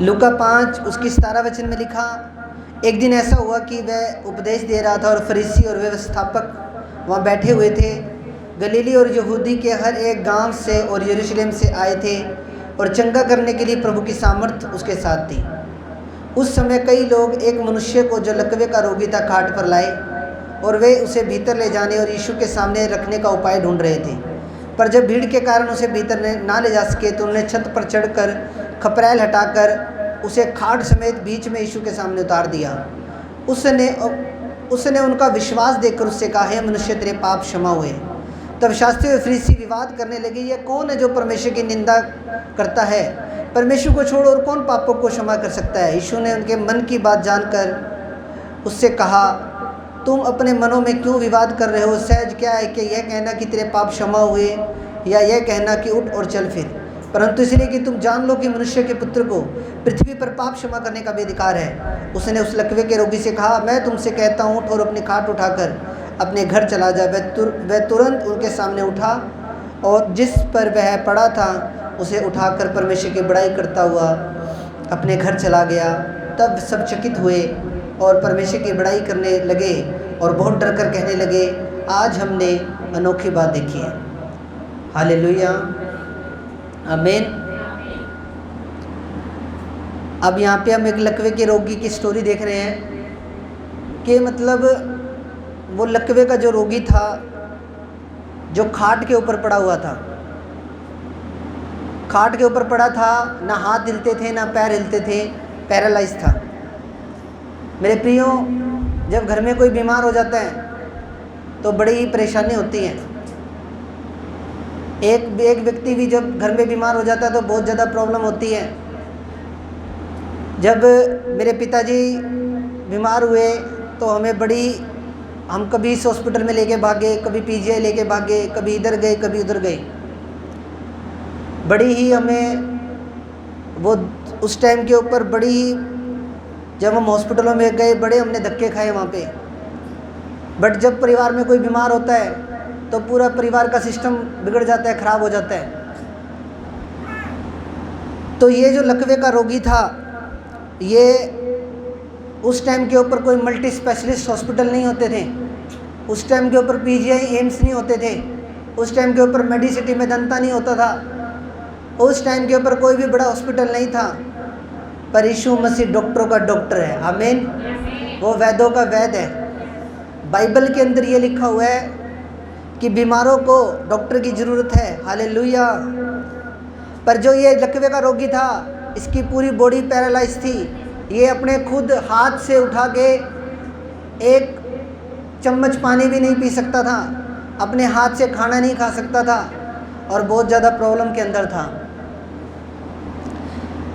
लूका 5 उसकी 17 वचन में लिखा, एक दिन ऐसा हुआ कि वह उपदेश दे रहा था और फरीसी और व्यवस्थापक वहाँ बैठे हुए थे। गलीली और यहूदी के हर एक गांव से और यरूशलेम से आए थे और चंगा करने के लिए प्रभु की सामर्थ उसके साथ थी। उस समय कई लोग एक मनुष्य को जो लकवे का रोगी था खाट पर लाए और वे उसे भीतर ले जाने और यीशु के सामने रखने का उपाय ढूंढ रहे थे। पर जब भीड़ के कारण उसे भीतर ना ले जा सके तो उन्होंने छत पर चढ़कर खपरैल हटाकर उसे खाट समेत बीच में यीशु के सामने उतार दिया। उसने उनका विश्वास देखकर उससे कहा, हे मनुष्य, तेरे पाप क्षमा हुए। तब शास्त्री और फरीसी विवाद करने लगे, यह कौन है जो परमेश्वर की निंदा करता है? परमेश्वर को छोड़ो और कौन पापों को क्षमा कर सकता है? यीशु ने उनके मन की बात जानकर उससे कहा, तुम अपने मनों में क्यों विवाद कर रहे हो? सहज क्या है कि यह कहना कि तेरे पाप क्षमा हुए या यह कहना कि उठ और चल फिर? परंतु इसलिए कि तुम जान लो कि मनुष्य के पुत्र को पृथ्वी पर पाप क्षमा करने का भी अधिकार है। उसने उस लकवे के रोगी से कहा, मैं तुमसे कहता हूँ, उठ और अपनी खाट उठाकर अपने घर चला जा। वह तुरंत उनके सामने उठा और जिस पर वह पड़ा था उसे उठाकर परमेश्वर की बड़ाई करता हुआ अपने घर चला गया। तब सब चकित हुए और परमेश्वर की बड़ाई करने लगे और बहुत डर कर कहने लगे, आज हमने अनोखी बात देखी है। हालेलुया, आमीन। अब यहाँ पे हम एक लकवे के रोगी की स्टोरी देख रहे हैं कि मतलब वो लकवे का जो रोगी था, जो खाट के ऊपर पड़ा हुआ था, खाट के ऊपर पड़ा था, ना हाथ हिलते थे ना पैर हिलते थे, पैरालाइज था। मेरे प्रियो, जब घर में कोई बीमार हो जाता है तो बड़ी परेशानी होती है। एक व्यक्ति भी जब घर में बीमार हो जाता है तो बहुत ज़्यादा प्रॉब्लम होती है। जब मेरे पिताजी बीमार हुए तो हम कभी इस हॉस्पिटल में लेके भागे, कभी पीजीआई लेके भागे, कभी इधर गए कभी उधर गए। बड़ी ही हमें वो उस टाइम के ऊपर जब हम हॉस्पिटलों में गए बड़े हमने धक्के खाए वहाँ पे। बट जब परिवार में कोई बीमार होता है तो पूरा परिवार का सिस्टम बिगड़ जाता है, ख़राब हो जाता है। तो ये जो लकवे का रोगी था, ये उस टाइम के ऊपर कोई मल्टी स्पेशलिस्ट हॉस्पिटल नहीं होते थे, उस टाइम के ऊपर पीजीआई एम्स नहीं होते थे, उस टाइम के ऊपर मेडिसिटी में दंता नहीं होता था, उस टाइम के ऊपर कोई भी बड़ा हॉस्पिटल नहीं था। पर यीशु मसीह डॉक्टरों का डॉक्टर है, आमीन। वो वैद्यों का वैद्य है। बाइबल के अंदर ये लिखा हुआ है कि बीमारों को डॉक्टर की ज़रूरत है, हालेलुया। पर जो ये लकवे का रोगी था, इसकी पूरी बॉडी पैरालाइज थी। ये अपने खुद हाथ से उठा के एक चम्मच पानी भी नहीं पी सकता था, अपने हाथ से खाना नहीं खा सकता था और बहुत ज़्यादा प्रॉब्लम के अंदर था।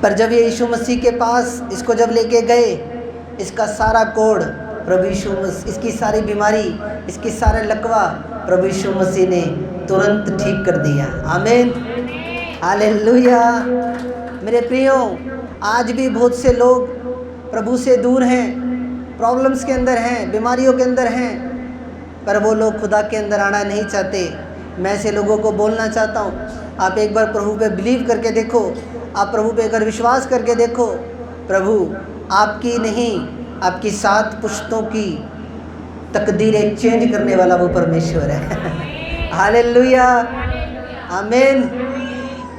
पर जब ये यीशु मसीह के पास इसको जब लेके गए, इसका सारा कोढ़ प्रभु यीशु मसीह, इसकी सारी बीमारी, इसकी सारा लकवा प्रभु यीशु मसीह ने तुरंत ठीक कर दिया, आमीन, हालेलुया। मेरे प्रियो, आज भी बहुत से लोग प्रभु से दूर हैं, प्रॉब्लम्स के अंदर हैं, बीमारियों के अंदर हैं, पर वो लोग खुदा के अंदर आना नहीं चाहते। मैं ऐसे लोगों को बोलना चाहता हूँ, आप एक बार प्रभु पे बिलीव करके देखो, आप प्रभु पे अगर विश्वास करके देखो, प्रभु आपकी नहीं आपकी 7 पुश्तों की तकदीरें चेंज करने वाला वो परमेश्वर है। हालेलुया, आमीन।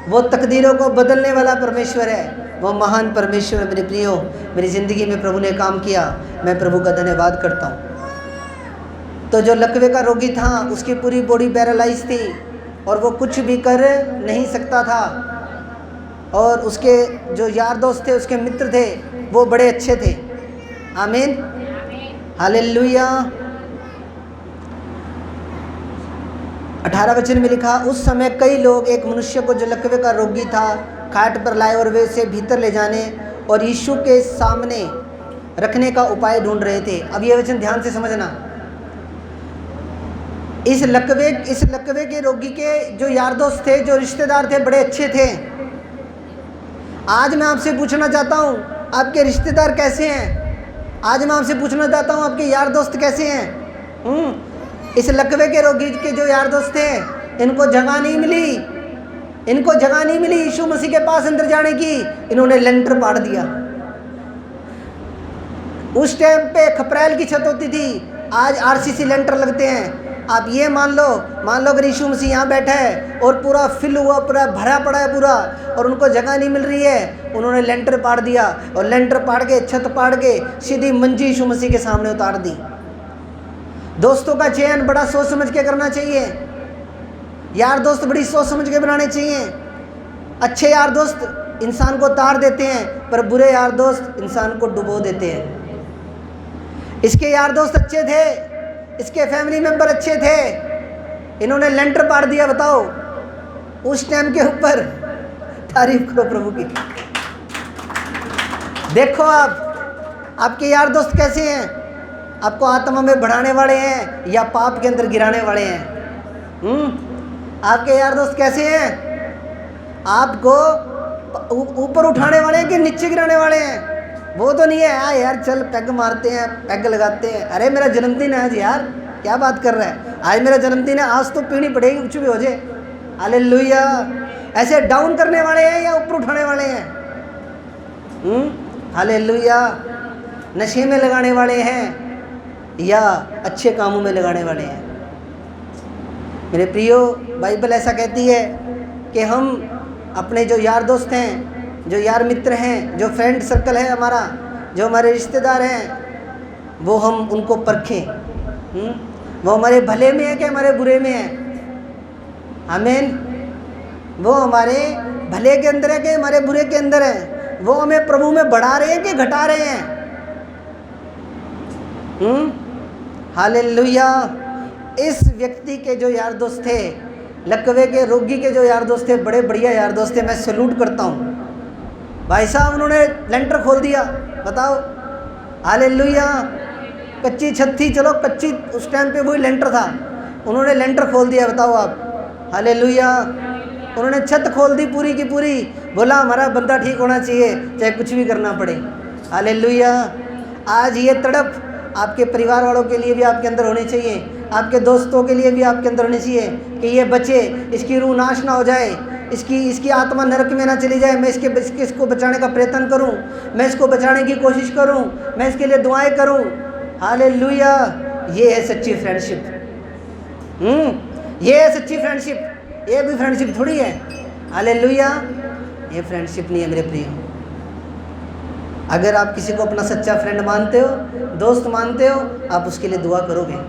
वो तकदीरों को बदलने वाला परमेश्वर है, वो महान परमेश्वर। मेरे प्रियो, मेरी ज़िंदगी में प्रभु ने काम किया, मैं प्रभु का धन्यवाद करता हूँ। तो जो लकवे का रोगी था, उसकी पूरी बॉडी पैरालाइज थी और वो कुछ भी कर नहीं सकता था। और उसके जो यार दोस्त थे, उसके मित्र थे, वो बड़े अच्छे थे, आमीन, हालेलुया। 18 वचन में लिखा, उस समय कई लोग एक मनुष्य को जो लकवे का रोगी था खाट पर लाए और वे उसे भीतर ले जाने और यीशु के सामने रखने का उपाय ढूंढ रहे थे। अब ये वचन ध्यान से समझना। इस लकवे के रोगी के जो यार दोस्त थे, जो रिश्तेदार थे, बड़े अच्छे थे। आज मैं आपसे पूछना चाहता हूँ, आपके रिश्तेदार कैसे हैं? आज मैं आपसे पूछना चाहता हूँ, आपके यार दोस्त कैसे हैं? इस लकवे के रोगी के जो यार दोस्त थे, इनको जगह नहीं मिली, इनको जगह नहीं मिली यीशु मसीह के पास अंदर जाने की, इन्होंने लेंटर पाड़ दिया। उस टाइम पे खपरेल की छत होती थी, आज आरसीसी लेंटर लगते हैं। आप ये मान लो अगर यीशु मसीह यहाँ बैठा है और पूरा फिल हुआ, पूरा भरा पड़ा है पूरा, और उनको जगह नहीं मिल रही है, उन्होंने लेंटर पाड़ दिया और लेंटर पाड़ के छत पाड़ के सीधी मंजी यीशु मसीह के सामने उतार दी। दोस्तों का चयन बड़ा सोच समझ के करना चाहिए। यार दोस्त बड़ी सोच समझ के बनाने चाहिए। अच्छे यार दोस्त इंसान को तार देते हैं, पर बुरे यार दोस्त इंसान को डुबो देते हैं। इसके यार दोस्त अच्छे थे, इसके फैमिली मेंबर अच्छे थे, इन्होंने लेंटर पाड़ दिया। बताओ उस टाइम के ऊपर। तारीफ करो प्रभु की। देखो आपके यार दोस्त कैसे हैं, आपको आत्मा में बढ़ाने वाले हैं या पाप के अंदर गिराने वाले हैं? आपके यार दोस्त कैसे हैं? आपको ऊपर उठाने वाले हैं कि नीचे गिराने वाले हैं? वो तो नहीं है हाँ यार चल पैग मारते हैं, पैग लगाते हैं, अरे मेरा जन्मदिन है आज यार, क्या बात कर रहा है, आज मेरा जन्मदिन है, आज तो पीनी पड़ेगी कुछ भी हो जाए, हालेलुया। ऐसे डाउन करने वाले हैं या ऊपर उठाने वाले हैं? हालेलुया। नशे में लगाने वाले हैं या अच्छे कामों में लगाने वाले हैं? मेरे प्रियो, बाइबल ऐसा कहती है कि हम अपने जो यार दोस्त हैं, जो यार मित्र हैं, जो फ्रेंड सर्कल है हमारा, जो हमारे रिश्तेदार हैं, वो हम उनको परखें। वो हमारे भले में है कि हमारे बुरे में है? आमीन। वो हमारे भले के अंदर है कि हमारे बुरे के अंदर है? वो हमें प्रभु में बढ़ा रहे हैं कि घटा रहे हैं? हालेलुया। इस व्यक्ति के जो यार दोस्त थे, लकवे के रोगी के जो यार दोस्त थे, बड़े बढ़िया यार दोस्त थे, मैं सैल्यूट करता हूँ। भाई साहब उन्होंने लेंटर खोल दिया। बताओ हालेलुया। कच्ची छत थी, चलो कच्ची, उस टाइम पे वही लेंटर था, उन्होंने लेंटर खोल दिया। बताओ आप, हालेलुया। उन्होंने छत खोल दी पूरी की पूरी, बोला हमारा बंदा ठीक होना चाहिए चाहे कुछ भी करना पड़े। हालेलुया। आज ये तड़प आपके परिवार वालों के लिए भी आपके अंदर होनी चाहिए, आपके दोस्तों के लिए भी आपके अंदर होनी चाहिए कि ये बचे, इसकी रूह नाश ना हो जाए, इसकी आत्मा नरक में ना चली जाए। मैं इसको बचाने का प्रयत्न करूं, मैं इसको बचाने की कोशिश करूं, मैं इसके लिए दुआएं करूं। हालेलुया। ये है सच्ची फ्रेंडशिप। ये है सच्ची फ्रेंडशिप। ये भी फ्रेंडशिप थोड़ी है। हालेलुया। ये फ्रेंडशिप नहीं है मेरे प्रिय। अगर आप किसी को अपना सच्चा फ्रेंड मानते हो, दोस्त मानते हो, आप उसके लिए दुआ करोगे।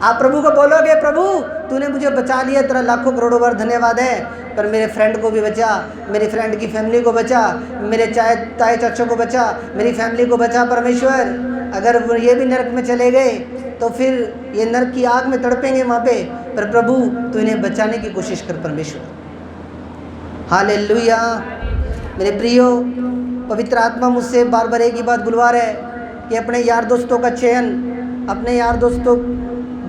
आप प्रभु को बोलोगे, प्रभु तूने मुझे बचा लिया, तेरा लाखों करोड़ों बार धन्यवाद है, पर मेरे फ्रेंड को भी बचा, मेरी फ्रेंड की फैमिली को बचा, मेरे ताए चाचों को बचा, मेरी फैमिली को बचा परमेश्वर। अगर वो ये भी नरक में चले गए तो फिर ये नरक की आग में तड़पेंगे वहाँ पे, पर प्रभु तू इन्हें बचाने की कोशिश कर परमेश्वर। हालेलुया। मेरे प्रियो, पवित्र आत्मा मुझसे बार बार एक ही बात बुलवा रहा है कि अपने यार दोस्तों का चयन, अपने यार दोस्तों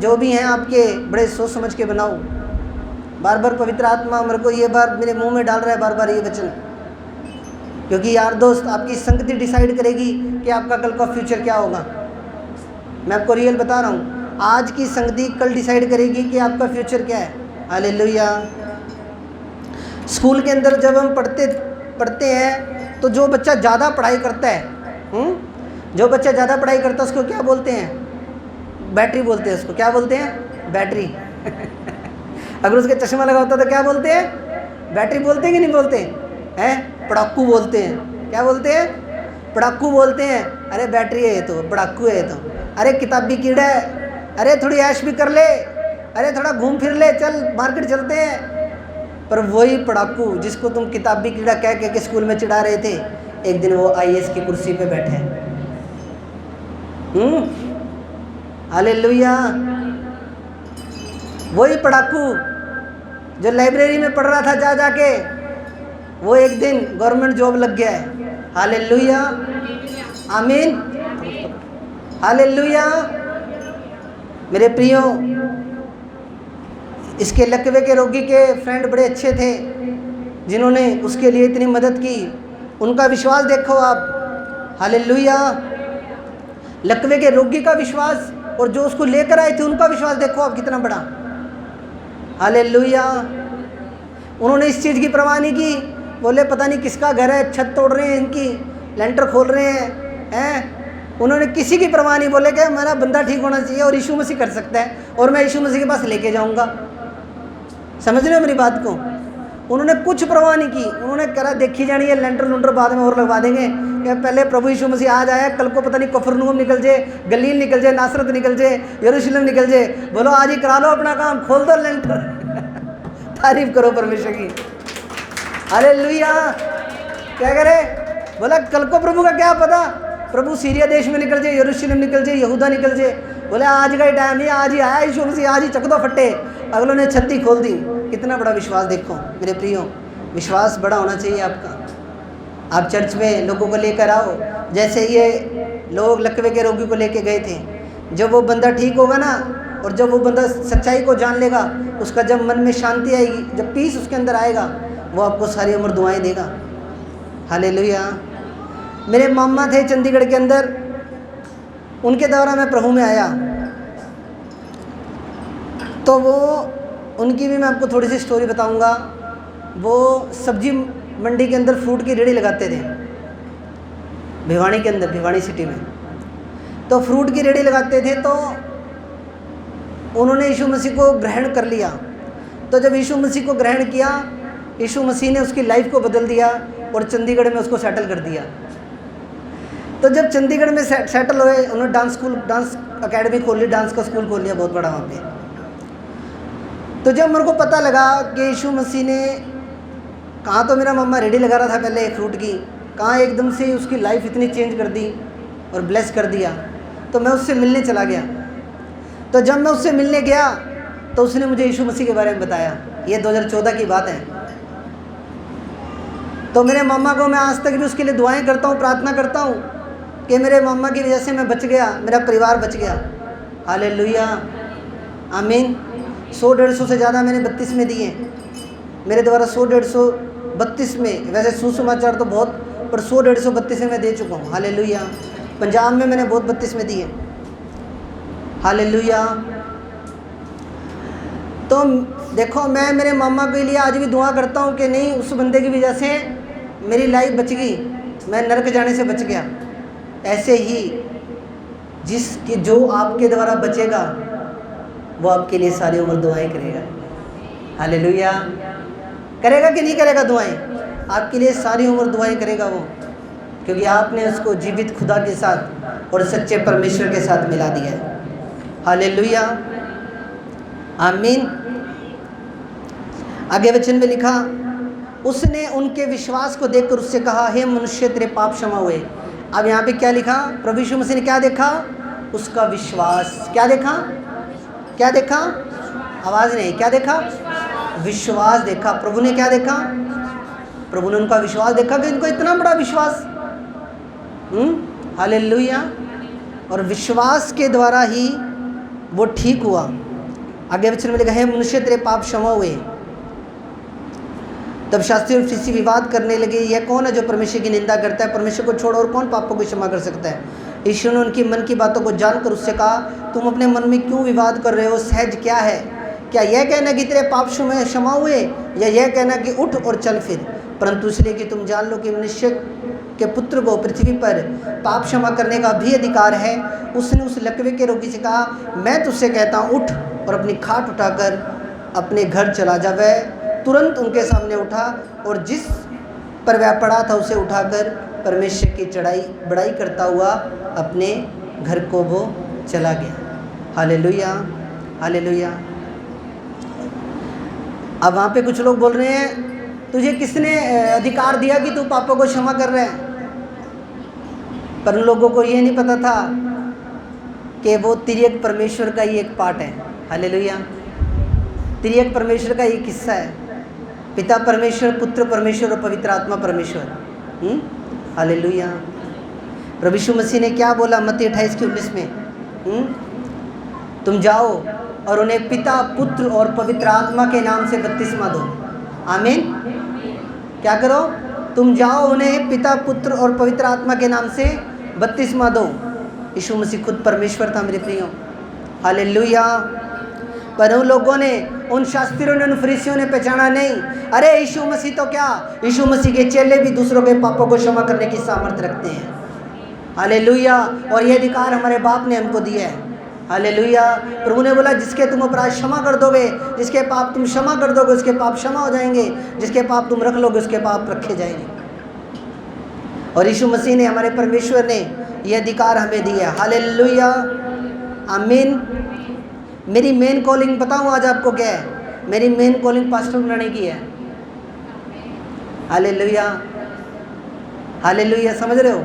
जो भी हैं आपके, बड़े सोच समझ के बनाओ। बार बार पवित्र आत्मा मेरे को ये बार मेरे मुंह में डाल रहा है बार बार ये वचन, क्योंकि यार दोस्त आपकी संगति डिसाइड करेगी कि आपका कल का फ्यूचर क्या होगा। मैं आपको रियल बता रहा हूँ, आज की संगति कल डिसाइड करेगी कि आपका फ्यूचर क्या है। हालेलुया। स्कूल के अंदर जब हम पढ़ते हैं तो जो बच्चा ज़्यादा पढ़ाई करता है, जो बच्चा ज़्यादा पढ़ाई करता है उसको क्या बोलते हैं? बैटरी बोलते हैं उसको। क्या बोलते हैं? बैटरी। अगर उसके चश्मा लगा होता तो क्या बोलते हैं? बैटरी बोलते हैं कि नहीं बोलते हैं? पड़ाकू बोलते हैं। क्या बोलते हैं? पड़ाकू बोलते हैं। अरे बैटरी है ये तो, पड़ाकू है ये तो, अरे किताबी कीड़ा है, अरे थोड़ी ऐश भी कर ले, अरे थोड़ा घूम फिर ले, चल मार्केट चलते हैं। पर वही पड़ाकू जिसको तुम किताबी कीड़ा कह के स्कूल में चिढ़ा रहे थे, एक दिन वो IAS की कुर्सी पे बैठे। हालेलुया। वही पढ़ाकू जो लाइब्रेरी में पढ़ रहा था जा जाके, वो एक दिन गवर्नमेंट जॉब लग गया है। हालेलुया। आमीन। हालेलुया। मेरे प्रियो, इसके लकवे के रोगी के फ्रेंड बड़े अच्छे थे जिन्होंने उसके लिए इतनी मदद की। उनका विश्वास देखो आप। हालेलुया। लकवे के रोगी का विश्वास और जो उसको लेकर आए थे उनका विश्वास देखो आप कितना बड़ा। हालेलुया। उन्होंने इस चीज़ की परवाह नहीं की, बोले पता नहीं किसका घर है, छत तोड़ रहे हैं इनकी, लेंटर खोल रहे हैं। उन्होंने किसी की परवाह नहीं, बोले कि मेरा बंदा ठीक होना चाहिए और यीशु मसीह कर सकता है और मैं यीशु मसीह के पास लेके जाऊंगा। समझ रहे हो मेरी बात को? उन्होंने कुछ परवाह नहीं की। उन्होंने करा देखी जानी है, लेंटर लुंटर बाद में और लगवा देंगे, कि पहले प्रभु यीशु मसीह आज आया, कल को पता नहीं कफरनहूम निकल जाए, गलील निकल जाए, नासरत निकल जाए, यरूशलेम निकल जाए। बोलो आज ही करा लो अपना काम, खोल दो लेंटर। तारीफ करो परमेश्वर की, हालेलुया। क्या करे? बोला कल को प्रभु का क्या पता, प्रभु सीरिया देश में निकल जाए, यरूशलेम निकल जाए, यहूदा निकल जाए। बोले आज का ही टाइम है, आज ही आया यीशु मसीह, आज ही चक दो फट्टे। अगलों ने छत्ती खोल दी। कितना बड़ा विश्वास देखो मेरे प्रियो, विश्वास बड़ा होना चाहिए आपका। आप चर्च में लोगों को लेकर आओ, जैसे ये लोग लकवे के रोगी को लेके गए थे। जब वो बंदा ठीक होगा ना, और जब वो बंदा सच्चाई को जान लेगा, उसका जब मन में शांति आएगी, जब पीस उसके अंदर आएगा, वो आपको सारी उम्र दुआएं देगा। हालेलुया। मेरे मामा थे चंडीगढ़ के अंदर, उनके द्वारा मैं प्रभु में आया, तो वो उनकी भी मैं आपको थोड़ी सी स्टोरी बताऊंगा। वो सब्जी मंडी के अंदर फ्रूट की रेड़ी लगाते थे, भिवानी के अंदर, भिवानी सिटी में। तो फ्रूट की रेड़ी लगाते थे, तो उन्होंने यीशु मसीह को ग्रहण कर लिया। तो जब यीशु मसीह को ग्रहण किया, यीशु मसीह ने उसकी लाइफ को बदल दिया और चंडीगढ़ में उसको सेटल कर दिया। तो जब चंडीगढ़ में सेटल हुए, उन्होंने डांस अकेडमी खोल ली, डांस का स्कूल खोल लिया बहुत बड़ा वहाँ पे। तो जब मेरे को पता लगा कि यीशु मसीह ने, कहाँ तो मेरा मम्मा रेडी लगा रहा था पहले फ्रूट की, कहाँ एकदम से उसकी लाइफ इतनी चेंज कर दी और ब्लेस कर दिया। तो मैं उससे मिलने चला गया। तो जब मैं उससे मिलने गया, तो उसने मुझे यीशु मसीह के बारे में बताया। ये 2014 की बात है। तो मेरे मम्मा को मैं आज तक भी उसके लिए दुआएं करता हूँ, प्रार्थना करता हूँ कि मेरे मम्मा की वजह से मैं बच गया, मेरा परिवार बच गया। हालेलुया, आमीन। 100-150 से ज़्यादा मैंने 32 में दिए। मेरे द्वारा 100-150 32 में, वैसे सुसमाचार तो बहुत, पर 100-150 32 में मैं दे चुका हूँ। हालेलुया। पंजाब में मैंने बहुत 32 में दिए। हालेलुया। तो देखो, मैं मेरे मामा के लिए आज भी दुआ करता हूँ कि नहीं, उस बंदे की वजह से मेरी लाइफ बच गई, मैं नरक जाने से बच गया। ऐसे ही जो आपके द्वारा बचेगा, वो आपके लिए सारी उम्र दुआएं करेगा। हालेलुया। करेगा कि नहीं करेगा दुआएं? आपके लिए सारी उम्र दुआएं करेगा वो, क्योंकि आपने उसको जीवित खुदा के साथ और सच्चे परमेश्वर के साथ मिला दिया है। हालेलुया, आमीन। आगे वचन में लिखा, उसने उनके विश्वास को देखकर उससे कहा, हे मनुष्य, तेरे पाप क्षमा हुए। अब यहाँ पे क्या लिखा? प्रभु यीशु मसीह ने क्या देखा? उसका विश्वास। क्या देखा? क्या देखा? आवाज़ नहीं, क्या देखा? विश्वास देखा। प्रभु ने क्या देखा? प्रभु ने उनका विश्वास देखा कि इनको इतना बड़ा विश्वास। हालेलुया। और विश्वास के द्वारा ही वो ठीक हुआ। आगे वचन में लिखा है, मनुष्य, तेरे पाप क्षमा हुए। तब शास्त्री और फरीसी विवाद करने लगे, यह कौन है जो परमेश्वर की निंदा करता है? परमेश्वर को छोड़ और कौन पापों को क्षमा कर सकता है? यीशु ने उनकी मन की बातों को जानकर उससे कहा, तुम अपने मन में क्यों विवाद कर रहे हो? सहज क्या है? क्या यह कहना कि तेरे पाप क्षमा हुए, या यह कहना कि उठ और चल फिर? परंतु इसलिए कि तुम जान लो कि मनुष्य के पुत्र को पृथ्वी पर पाप क्षमा करने का भी अधिकार है। उसने उस लकवे के रोगी से कहा, मैं तुझसे कहता हूँ, उठ और अपनी खाट उठाकर अपने घर चला जा। वह तुरंत उनके सामने उठा और जिस पर वह पड़ा था उसे उठाकर परमेश्वर की बड़ाई करता हुआ अपने घर को वो चला गया। Hallelujah, hallelujah. अब वहाँ पे कुछ लोग बोल रहे हैं, तुझे किसने अधिकार दिया कि तू पापों को क्षमा कर रहा है? पर उन लोगों को ये नहीं पता था कि वो तिर्यक परमेश्वर का ही एक पार्ट है। हालेलुया। तिर्यक परमेश्वर का एक हिस्सा है। पिता परमेश्वर, पुत्र परमेश्वर और पवित्र आत्मा परमेश्वर। हालेलुया। प्रभु यीशु मसीह ने क्या बोला मत्ती 28:19 में? तुम जाओ और उन्हें पिता, पुत्र और पवित्र आत्मा के नाम से बपतिस्मा दो। आमीन। क्या करो? तुम जाओ, उन्हें पिता, पुत्र और पवित्र आत्मा के नाम से बपतिस्मा दो। यीशु मसीह खुद परमेश्वर था मेरे प्रियो। हालेलुया। पर उन लोगों ने, उन शास्त्रियों ने, उन फरीसियों ने पहचाना नहीं। अरे यीशु मसीह तो क्या, यीशु मसीह के चेले भी दूसरों के पापों को क्षमा करने की सामर्थ्य रखते हैं। हालेलुया। और ये अधिकार हमारे बाप ने हमको दिया है। हालेलुया। प्रभु ने बोला जिसके तुम अपराध क्षमा कर दोगे, जिसके पाप तुम क्षमा कर दोगे उसके पाप क्षमा हो जाएंगे, जिसके पाप तुम रख लोगे उसके पाप रखे जाएंगे। और यीशु मसीह ने, हमारे परमेश्वर ने ये अधिकार हमें दिया। हालेलुया, आमीन। मेरी मेन कॉलिंग बताऊं आज आपको क्या है? मेरी मेन कॉलिंग पास्टर बनाने की है। हालेलुया, हालेलुया, समझ रहे हो?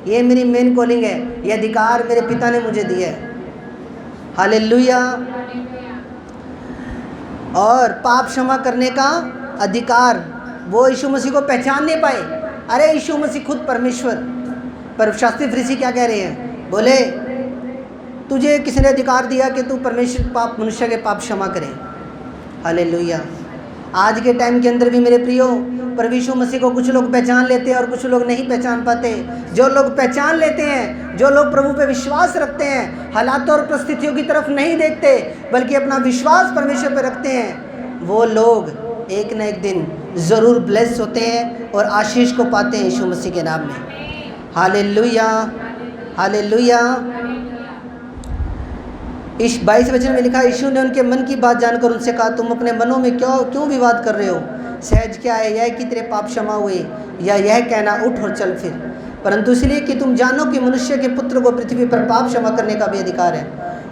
ये मेरी मेन कॉलिंग है, ये अधिकार मेरे पिता ने मुझे दिया है। हालेलुया। और पाप क्षमा करने का अधिकार वो यीशु मसीह को पहचान नहीं पाए। अरे यीशु मसीह खुद परमेश्वर, पर शास्त्री फरीसी क्या कह रहे हैं? बोले तुझे किसने अधिकार दिया कि तू परमेश्वर पाप, मनुष्य के पाप क्षमा करे? हालेलुया। आज के टाइम के अंदर भी मेरे प्रियो, प्रभु यीशु मसीह को कुछ लोग पहचान लेते हैं और कुछ लोग नहीं पहचान पाते। जो लोग पहचान लेते हैं, जो लोग प्रभु पे विश्वास रखते हैं, हालात और परिस्थितियों की तरफ नहीं देखते बल्कि अपना विश्वास परमेश्वर पे रखते हैं, वो लोग एक न एक दिन ज़रूर ब्लेस होते हैं और आशीष को पाते हैं यीशु मसीह के नाम में। Hallelujah, hallelujah. इस 22 वचन में लिखा, यीशु ने उनके मन की बात जानकर उनसे कहा, तुम अपने मनों में क्यों विवाद कर रहे हो? सहज क्या है, यह कि तेरे पाप क्षमा हुए, या यह कहना उठ और चल फिर? परंतु इसलिए कि तुम जानो कि मनुष्य के पुत्र को पृथ्वी पर पाप क्षमा करने का भी अधिकार है।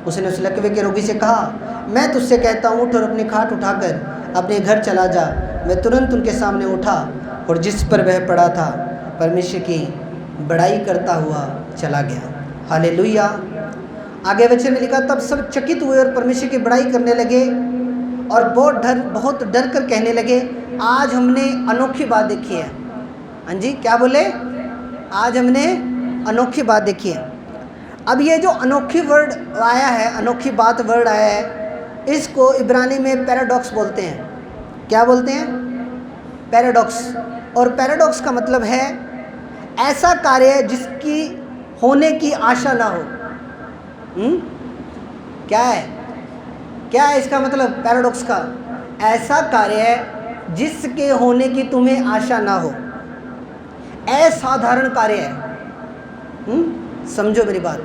उसने उस लकवे के रोगी से कहा, मैं तुझसे कहता हूँ उठ और अपनी खाट उठाकर अपने घर चला जा। मैं तुरंत उनके सामने उठा और जिस पर वह पड़ा था परमेश्वर की बड़ाई करता हुआ चला गया। हालेलुया। आगे वचन में लिखा, तब सब चकित हुए और परमेश्वर की बड़ाई करने लगे और बहुत डर कर कहने लगे, आज हमने अनोखी बात देखी है। हाँ जी, क्या बोले? आज हमने अनोखी बात देखी है। अब ये जो अनोखी वर्ड आया है, अनोखी बात वर्ड आया है, इसको इब्रानी में पैराडॉक्स बोलते हैं। क्या बोलते हैं? पैराडॉक्स। और पैराडॉक्स का मतलब है ऐसा कार्य जिसकी होने की आशा ना हो। क्या है? क्या है इसका मतलब पैराडॉक्स का? ऐसा कार्य जिसके होने की तुम्हें आशा ना हो, असाधारण कार्य है। समझो मेरी बात।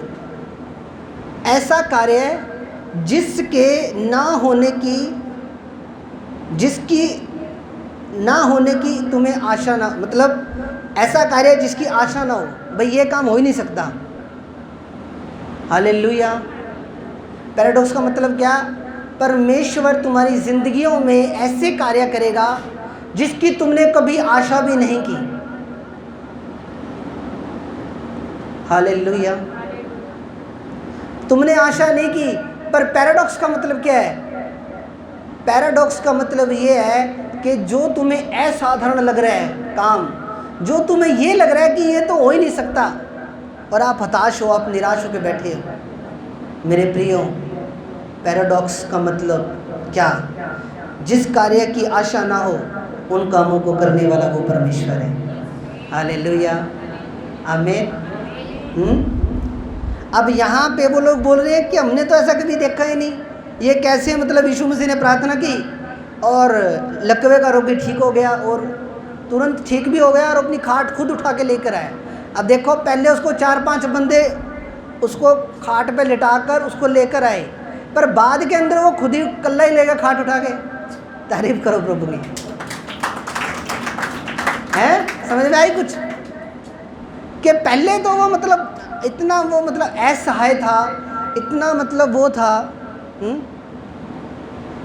ऐसा कार्य जिसके ना होने की, जिसकी ना होने की तुम्हें आशा ना, मतलब ऐसा कार्य जिसकी आशा ना हो। भाई ये काम हो ही नहीं सकता। हालेलुया। पैराडॉक्स का मतलब क्या? परमेश्वर तुम्हारी जिंदगियों में ऐसे कार्य करेगा जिसकी तुमने कभी आशा भी नहीं की। हालेलुया। तुमने आशा नहीं की, पर पैराडॉक्स का मतलब क्या है? पैराडॉक्स का मतलब ये है कि जो तुम्हें असाधारण लग रहा है काम, जो तुम्हें ये लग रहा है कि ये तो हो ही नहीं सकता, और आप हताश हो, आप निराश होकर बैठे हो। मेरे प्रियो, पैराडॉक्स का मतलब क्या? जिस कार्य की आशा ना हो उन कामों को करने वाला वो परमेश्वर है। हालेलुया, आमीन। अब यहाँ पे वो लोग बोल रहे हैं कि हमने तो ऐसा कभी देखा ही नहीं। ये कैसे? मतलब यीशु मसीह ने प्रार्थना की और लकवे का रोगी ठीक हो गया, और तुरंत ठीक भी हो गया और अपनी खाट खुद उठा के लेकर आया। अब देखो, पहले उसको 4-5 बंदे उसको खाट पे लिटाकर उसको लेकर आए, पर बाद के अंदर वो खुद ही कल्ला ही लेगा खाट उठा के। तारीफ करो प्रभु की। है समझ में आई कुछ? कि पहले तो वो मतलब इतना वो मतलब असहाय था, इतना मतलब वो था,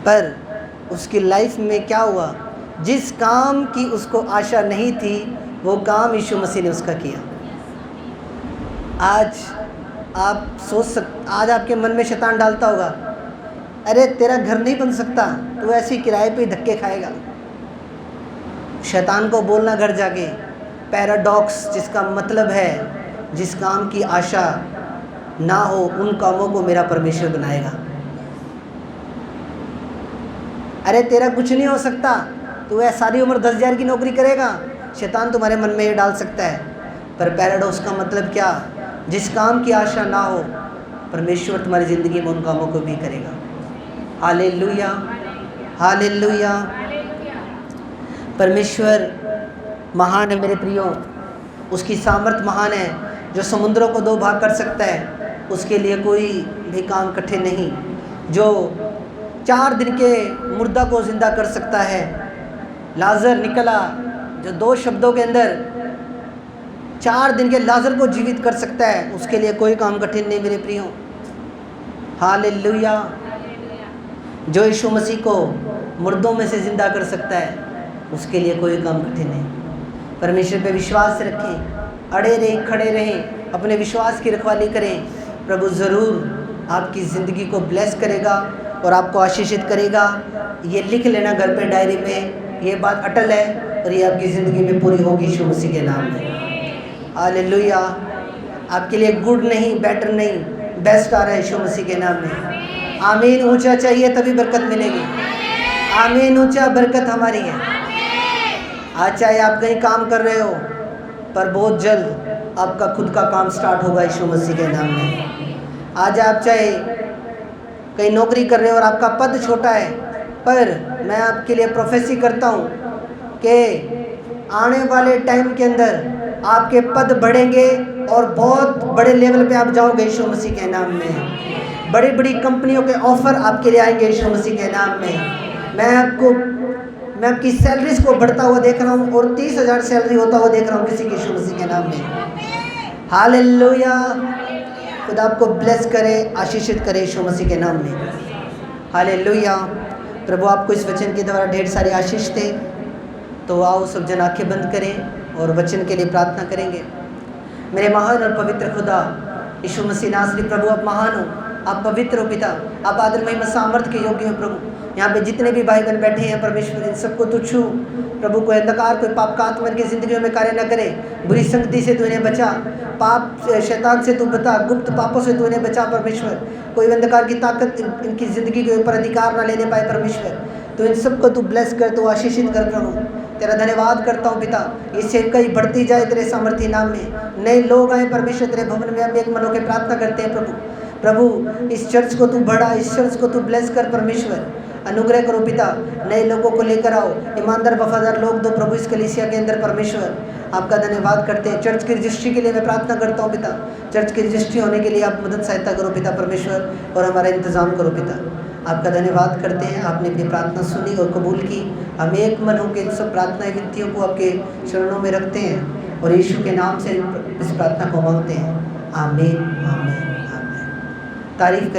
पर उसकी लाइफ में क्या हुआ? जिस काम की उसको आशा नहीं थी वो काम यीशु मसीह ने उसका किया। आज आप आज आपके मन में शैतान डालता होगा, अरे तेरा घर नहीं बन सकता, तू ऐसे ही किराए पे धक्के खाएगा। शैतान को बोलना घर जाके, पैराडॉक्स जिसका मतलब है जिस काम की आशा ना हो उन कामों को मेरा परमेश्वर बनाएगा। अरे तेरा कुछ नहीं हो सकता, तू है सारी उम्र 10,000 की नौकरी करेगा। शैतान तुम्हारे मन में ये डाल सकता है, पर पैराडॉक्स का मतलब क्या? जिस काम की आशा ना हो परमेश्वर तुम्हारी ज़िंदगी में उन कामों को भी करेगा। Hallelujah, hallelujah. परमेश्वर महान है मेरे प्रियो, उसकी सामर्थ महान है। जो समुद्रों को दो भाग कर सकता है, उसके लिए कोई भी काम कठिन नहीं। जो 4 दिन के मुर्दा को जिंदा कर सकता है, लाजर निकला जो 2 शब्दों के अंदर 4 दिन के लाजर को जीवित कर सकता है, उसके लिए कोई काम कठिन नहीं मेरे प्रियो। हालेलुया। जो यीशु मसीह को मुर्दों में से जिंदा कर सकता है, उसके लिए कोई काम कठिन नहीं। परमेश्वर पे विश्वास रखें, अड़े रहें, खड़े रहें, अपने विश्वास की रखवाली करें। प्रभु ज़रूर आपकी ज़िंदगी को ब्लेस करेगा और आपको आशीषित करेगा। ये लिख लेना घर पे डायरी में, ये बात अटल है और ये आपकी ज़िंदगी में पूरी होगी यीशु मसीह के नाम में। हालेलुया। आपके लिए गुड नहीं, बेटर नहीं, बेस्ट आ रहा है यीशु मसीह के नाम में। आमीन। ऊंचा चाहिए तभी बरकत मिलेगी। आमीन। ऊंचा बरकत हमारी है। आज चाहे आप कहीं काम कर रहे हो, पर बहुत जल्द आपका खुद का काम स्टार्ट होगा यीशु मसीह के नाम में। आज आप चाहे कहीं नौकरी कर रहे हो और आपका पद छोटा है, पर मैं आपके लिए प्रोफेसी करता हूँ कि आने वाले टाइम के अंदर आपके पद बढ़ेंगे और बहुत बड़े लेवल पे आप जाओगे यीशु मसीह के नाम में। बड़ी बड़ी कंपनियों के ऑफर आपके लिए आएंगे यीशु मसीह के नाम में। मैं आपकी सैलरीज को बढ़ता हुआ देख रहा हूँ और 30,000 सैलरी होता हुआ देख रहा हूँ किसी के यीशु मसीह के नाम में। हालेलुया। खुदा आपको ब्लेस करे, आशीषित करे यीशु मसीह के नाम में। हालेलुया। प्रभु आपको इस वचन के द्वारा ढेर सारी आशीष दे। तो आओ सब जन आंखें बंद करें और वचन के लिए प्रार्थना करेंगे। मेरे महान और पवित्र खुदा यीशु मसीह नासरी, प्रभु आप महान हो, आप पवित्र हो पिता, आप आदर महिमा सामर्थ के योग्य हो प्रभु। यहाँ पे जितने भी भाई बहन बैठे हैं परमेश्वर, इन सबको तू छू प्रभु। कोई अंधकार, कोई पाप का आत्मा की जिंदगी में कार्य न करे। बुरी संगति से तू इन्हें बचा, पाप शैतान से तू बता, गुप्त पापों से तू इन्हें बचा परमेश्वर। कोई अंधकार की ताकत इनकी ज़िंदगी के ऊपर अधिकार ना लेने पाए परमेश्वर। तो इन सबको तू ब्लेस कर, तू आशीषित कर प्रभु। तेरा धन्यवाद करता हूँ पिता, ये सेवकाई बढ़ती जाए तेरे सामर्थ्य नाम में। नए लोग आए परमेश्वर तेरे भवन में, हम एक मन होकर प्रार्थना करते हैं प्रभु। प्रभु इस चर्च को तू बढ़ा, इस चर्च को तू ब्लेस कर परमेश्वर, अनुग्रह करो पिता। नए लोगों को लेकर आओ, ईमानदार वफादार लोग दो प्रभु इस कलीसिया के अंदर परमेश्वर। आपका धन्यवाद करते हैं। चर्च की रजिस्ट्री के लिए मैं प्रार्थना करता हूँ पिता। चर्च की रजिस्ट्री होने के लिए आप मदद सहायता करो पिता परमेश्वर, और हमारा इंतज़ाम करो पिता। आपका धन्यवाद करते हैं, आपने अपनी प्रार्थना सुनी और कबूल की। हम एक मन होकर इन सब प्रार्थनाएं विनतियों को आपके चरणों में रखते हैं और यीशु के नाम से इस प्रार्थना को मांगते हैं। आमीन, आमीन, आमीन। तारीफ